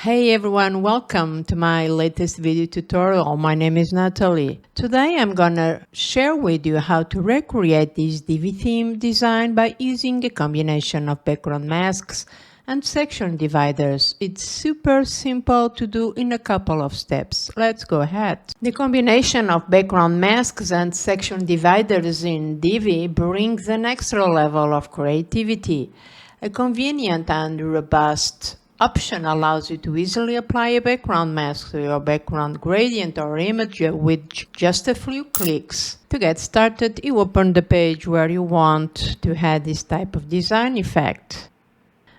Hey everyone, welcome to my latest video tutorial. My name is Natalie. Today I'm gonna share with you how to recreate this Divi theme design by using a combination of background masks and section dividers. It's super simple to do in a couple of steps. Let's go ahead. The combination of background masks and section dividers in Divi brings an extra level of creativity. A convenient and robust option allows you to easily apply a background mask to your background gradient or image with just a few clicks. To get started, you open the page where you want to add this type of design effect.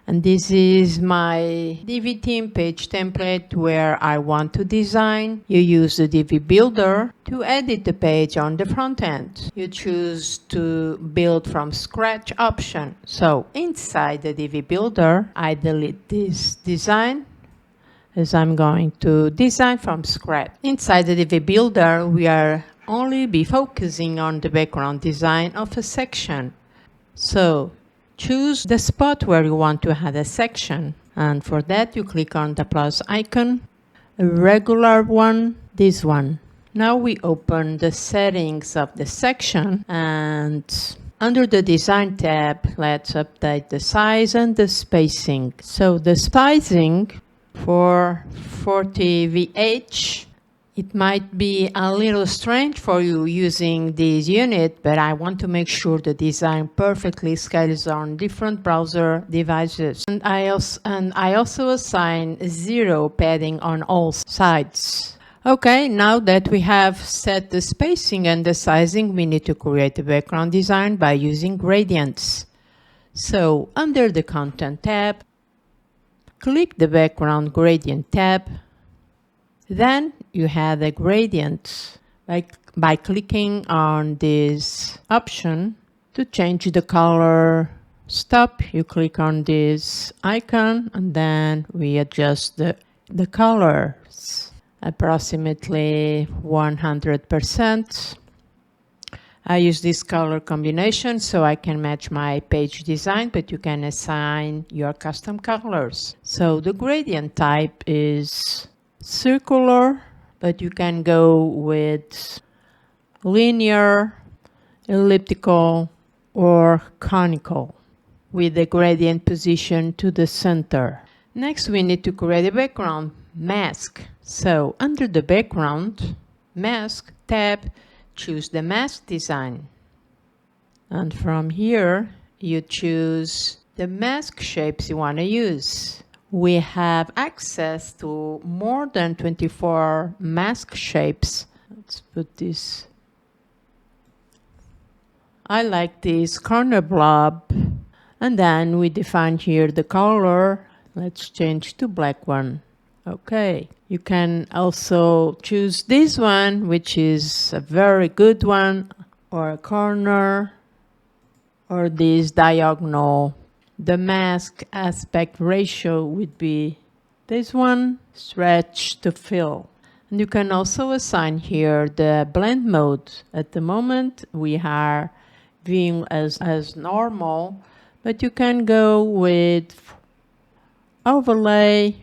And this is my Divi theme page template where I want to design. You use the Divi Builder to edit the page on the front end. You choose to build from scratch option. So inside the Divi Builder, I delete this design as I'm going to design from scratch. Inside the Divi Builder, we are only be focusing on the background design of a section. So choose the spot where you want to add a section, and for that you click on the plus icon, a regular one, this one. Now we open the settings of the section, and under the design tab, let's update the size and the spacing. So the spacing for 40 VH. It might be a little strange for you using this unit, but I want to make sure the design perfectly scales on different browser devices. And I also assign 0 padding on all sides. Okay, now that we have set the spacing and the sizing, we need to create a background design by using gradients. So under the Content tab, click the Background Gradient tab. Then you have the gradient by clicking on this option to change the color. Stop, you click on this icon and then we adjust the colors approximately 100%. I use this color combination so I can match my page design, but you can assign your custom colors. So the gradient type is circular, but you can go with linear, elliptical, or conical with the gradient position to the center. Next, we need to create a background mask. So under the background mask tab, choose the mask design. And from here, you choose the mask shapes you want to use. We have access to more than 24 mask shapes. Let's put this. I like this corner blob. And then we define here the color. Let's change to black one. Okay. You can also choose this one, which is a very good one, or a corner, or this diagonal. The mask aspect ratio would be this one, stretch to fill. And you can also assign here the blend mode. At the moment, we are viewing as normal, but you can go with overlay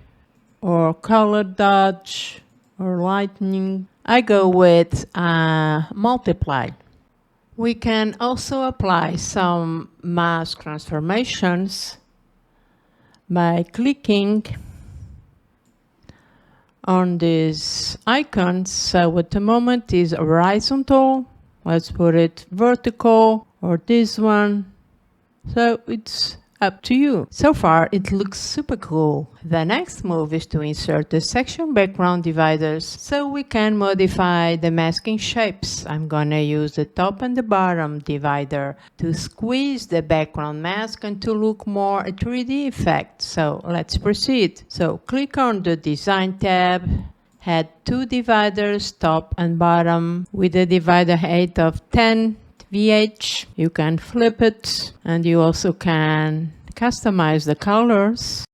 or color dodge or lightning. I go with multiply. We can also apply some mask transformations by clicking on these icons. So at the moment is horizontal. Let's put it vertical, or this one. So it's up to you. So far it looks super cool. The next move is to insert the section background dividers so we can modify the masking shapes. I'm gonna use the top and the bottom divider to squeeze the background mask and to look more a 3D effect. So let's proceed. So click on the design tab, add 2 dividers, top and bottom, with a divider height of 10 VH. You can flip it and you also can customize the colors.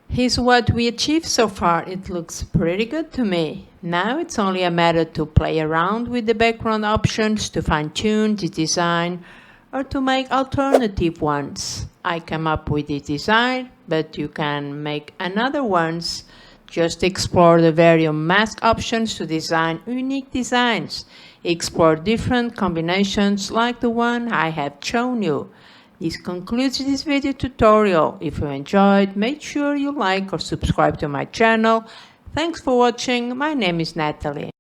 Here's what we achieved so far. It looks pretty good to me. Now it's only a matter to play around with the background options to fine-tune the design or to make alternative ones. I come up with this design but you can make another ones. Just explore the various mask options to design unique designs. Explore different combinations like the one I have shown you. This concludes this video tutorial. If you enjoyed, make sure you like or subscribe to my channel. Thanks for watching. My name is Natalie.